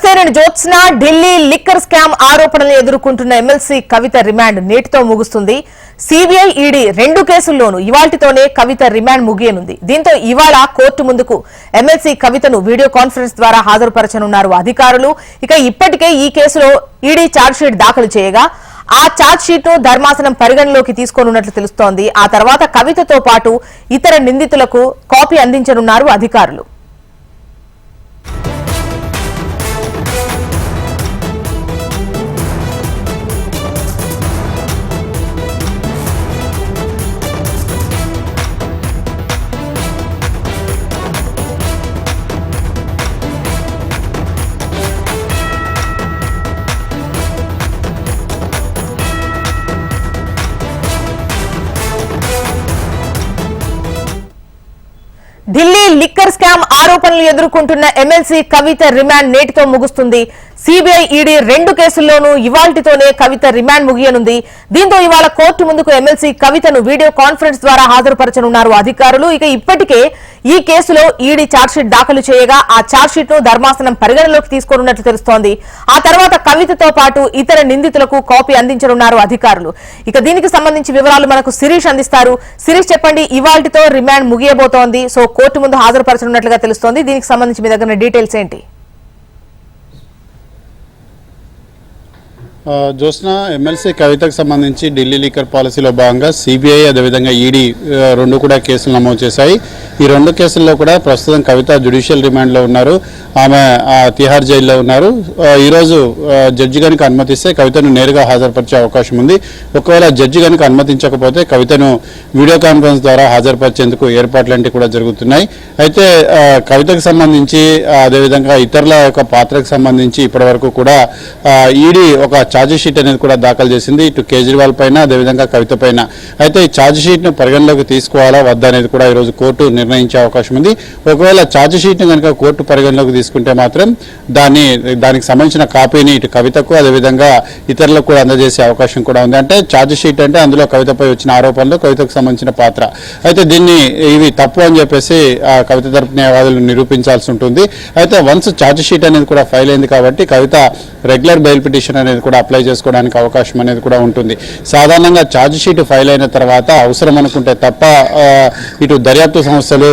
నమస్తే Jyotsna. Delhi liquor scam ఆరోపణలు ఎదుర్కొంటున్న ఎమ్మెల్సీ కవిత రిమాండ్ నేటితో ముగుస్తుంది. సిబిఐ ఈడీ 2 కేసుల్లోనూ ఇవాల్టితోనే కవిత రిమాండ్ ముగియనుంది. దీంతో ఇవాళ కోర్టు ముందుకు ఎమ్మెల్సీ కవితను వీడియో కాన్ఫరెన్స్ ద్వారా హాజరుపరచనున్నారు అధికారులు. ఇక ఇప్పటికే ఈ కేసులో ఈడీ ఛార్జ్షీట్ దాఖలు చేయగా ఆ ఛార్జ్షీట్ ను ధర్మాసనం పరిగణలోకి తీసుకోనున్నట్లు తెలుస్తోంది. ఆ తర్వాత కవితతో పాటు ఇతర నిందితులకు కాపీ అందించనున్నారు అధికారులు. ఢిల్లీ లిక్కర్ స్కామ్ ఆరోపణలు ఎదుర్కొంటున్న ఎమ్మెల్సీ కవిత రిమాండ్ నేటితో ముగుస్తుంది. సిబిఐ ఈడీ 2 కేసుల్లోనూ ఇవాల్టితోనే కవిత రిమాండ్ ముగియనుంది. దీంతో ఇవాళ కోర్టు ముందుకు ఎమ్మెల్సీ కవితను వీడియో కాన్ఫరెన్స్ ద్వారా హాజరుపరచనున్నారు అధికారులు. ఇక ఇప్పటికే ఈ కేసులో ఈడీ ఛార్జ్షీట్ దాఖలు చేయగా ఆ ఛార్జ్షీట్ ను ధర్మాసనం పరిగణలోకి తీసుకోనున్నట్లు తెలుస్తోంది. ఆ తర్వాత కవితతో పాటు ఇతర నిందితులకు కాపీ అందించనున్నారు అధికారులు. ఇక దీనికి సంబంధించి వివరాలు మనకు శిరీష్ అందిస్తారు. శిరీష్, చెప్పండి, ఇవాల్టితో రిమాండ్ ముగియబోతోంది. సో కోర్టు ముందు హాజరుపరచనున్నట్లుగా తెలుస్తోంది. దీనికి సంబంధించి మీ దగ్గర డీటెయిల్స్ ఏంటి? జ్యోత్స్న, ఎమ్మెల్సీ కవితకు సంబంధించి ఢిల్లీ లిక్కర్ పాలసీలో భాగంగా సిబిఐ అదేవిధంగా ఈడీ 2 కూడా కేసులు నమోదు చేశాయి. ఈ 2 కేసుల్లో కూడా ప్రస్తుతం కవిత జ్యుడిషియల్ రిమాండ్లో ఉన్నారు. ఆమె తిహార్ జైల్లో ఉన్నారు. ఈరోజు జడ్జి కనుక అనుమతిస్తే కవితను నేరుగా హాజరుపరిచే అవకాశం ఉంది. ఒకవేళ జడ్జి కనుక అనుమతించకపోతే కవితను వీడియో కాన్ఫరెన్స్ ద్వారా హాజరుపరిచేందుకు ఏర్పాట్లంటే కూడా జరుగుతున్నాయి. అయితే కవితకు సంబంధించి అదేవిధంగా ఇతరుల యొక్క పాత్రకు సంబంధించి ఇప్పటివరకు కూడా ఈడీ ఒక ఛార్జ్షీట్ అనేది కూడా దాఖలు చేసింది, ఇటు కేజ్రీవాల్ పైన అదేవిధంగా కవిత పైన. అయితే ఈ ఛార్జ్షీట్ను పరిగణలోకి తీసుకోవాలా వద్దా అనేది కూడా ఈరోజు కోర్టు నిర్ణయించే అవకాశం ఉంది. ఒకవేళ ఛార్జ్షీట్ను కనుక కోర్టు పరిగణలోకి తీసుకుంటే మాత్రం దానికి సంబంధించిన కాపీని ఇటు కవితకు అదేవిధంగా ఇతరులకు కూడా అందజేసే అవకాశం కూడా ఉంది. అంటే ఛార్జ్షీట్ అంటే అందులో కవితపై వచ్చిన ఆరోపణలు, కవితకు సంబంధించిన పాత్ర. అయితే దీన్ని ఇవి తప్పు అని చెప్పేసి కవిత తరపు న్యాయవాదులు నిరూపించాల్సి ఉంటుంది. అయితే వన్స్ ఛార్జ్షీట్ అనేది కూడా ఫైల్ అయింది కాబట్టి కవిత రెగ్యులర్ బెయిల్ పిటిషన్ అనేది కూడా అప్లై చేసుకోవడానికి అవకాశం అనేది కూడా ఉంటుంది. సాధారణంగా ఛార్జ్షీట్ ఫైల్ అయిన తర్వాత అవసరం అనుకుంటే తప్ప ఇటు దర్యాప్తు సంస్థలు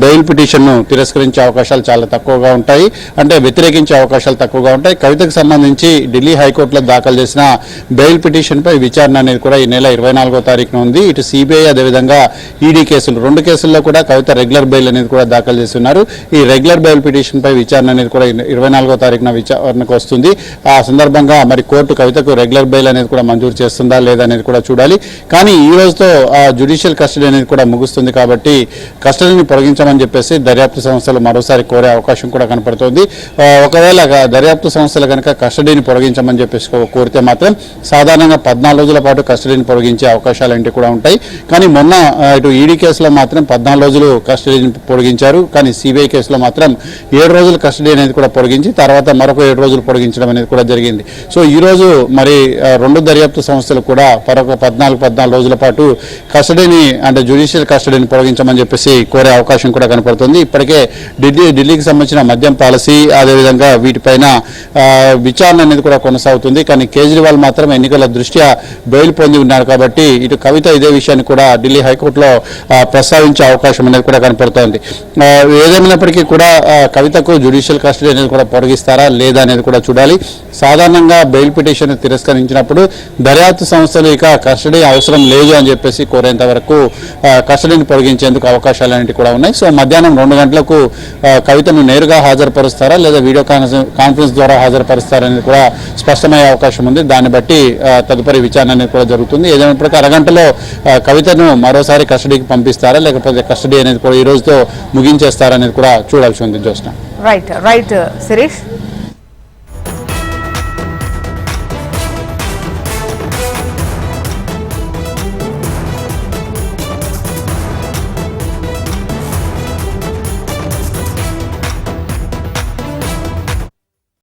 బెయిల్ పిటిషన్ను తిరస్కరించే అవకాశాలు చాలా తక్కువగా ఉంటాయి, అంటే వ్యతిరేకించే అవకాశాలు తక్కువగా ఉంటాయి. కవితకు సంబంధించి ఢిల్లీ హైకోర్టులో దాఖలు చేసిన బెయిల్ పిటిషన్పై విచారణ అనేది కూడా ఈ నెల 24వ తారీఖున ఉంది. ఇటు సిబిఐ అదేవిధంగా ఈడీ కేసులు 2 కేసుల్లో కూడా కవిత రెగ్యులర్ బెయిల్ అనేది కూడా దాఖలు చేస్తున్నారు. ఈ రెగ్యులర్ బెయిల్ పిటిషన్పై విచారణ అనేది కూడా 24వ తారీఖున విచారణకు వస్తుంది. ఆ సందర్భంగా మరి కోర్టు కవితకు రెగ్యులర్ బెయిల్ అనేది కూడా మంజూరు చేస్తుందా లేదా అనేది కూడా చూడాలి. కానీ ఈ రోజుతో జ్యుడిషియల్ కస్టడీ అనేది కూడా ముగుస్తుంది కాబట్టి కస్టడీని పొడిగించమని చెప్పేసి దర్యాప్తు సంస్థలు మరోసారి కోరే అవకాశం కూడా కనపడుతోంది. ఒకవేళ దర్యాప్తు సంస్థలు కనుక కస్టడీని పొడిగించమని చెప్పేసి కోరితే మాత్రం సాధారణంగా 14 రోజుల పాటు కస్టడీని పొడిగించే అవకాశాలు ఏంటి కూడా ఉంటాయి. కానీ మొన్న ఇటు ఈడీ కేసులో మాత్రం 14 రోజులు కస్టడీని పొడిగించారు. కానీ సిబిఐ కేసులో మాత్రం 7 రోజులు కస్టడీ అనేది కూడా పొడిగించి తర్వాత మరొక 7 రోజులు పొడిగించడం అనేది కూడా జరిగింది. సో ఈ రోజు మరి 2 దర్యాప్తు సంస్థలు కూడా మరొక 14 రోజుల పాటు కస్టడీని అంటే జ్యుడిషియల్ కస్టడీని పొడిగించమని చెప్పేసి కోరే అవకాశం కూడా కనపడుతుంది. ఇప్పటికే ఢిల్లీకి సంబంధించిన మద్యం పాలసీ అదేవిధంగా వీటిపైన విచారణ అనేది కూడా కొనసాగుతుంది. కానీ కేజ్రీవాల్ మాత్రం ఎన్నికల దృష్ట్యా బెయిల్ పొంది ఉన్నారు కాబట్టి ఇటు కవిత ఇదే విషయాన్ని కూడా ఢిల్లీ హైకోర్టులో ప్రస్తావించే అవకాశం అనేది కూడా కనపడుతోంది. ఏదేమైనప్పటికీ కూడా కవితకు జ్యుడిషియల్ కస్టడీ అనేది కూడా పొడిగిస్తారా లేదా అనేది కూడా చూడాలి. సాధారణంగా బెయిల్ పిటిషన్ తిరస్కరించినప్పుడు దర్యాప్తు సంస్థలు ఇక కస్టడీ అవసరం లేదు అని చెప్పేసి కోరేంత వరకు కస్టడీని పొడిగించేందుకు అవకాశాలు అనేవి కూడా ఉన్నాయి. సో మధ్యాహ్నం 2 గంటలకు కవితను నేరుగా హాజరుపరుస్తారా లేదా వీడియో కాన్ఫరెన్స్ ద్వారా హాజరుపరుస్తారనేది కూడా స్పష్టమయ్యే అవకాశం ఉంది. దాన్ని బట్టి తదుపరి విచారణ అనేది కూడా జరుగుతుంది. ఏదైనప్పటికీ అరగంటలో కవితను మరోసారి కస్టడీకి పంపిస్తారా లేకపోతే కస్టడీ అనేది కూడా ఈ రోజుతో ముగించేస్తారనేది కూడా చూడాల్సి ఉంది. జ్యోత్స్న. రైట్ శిరీష్.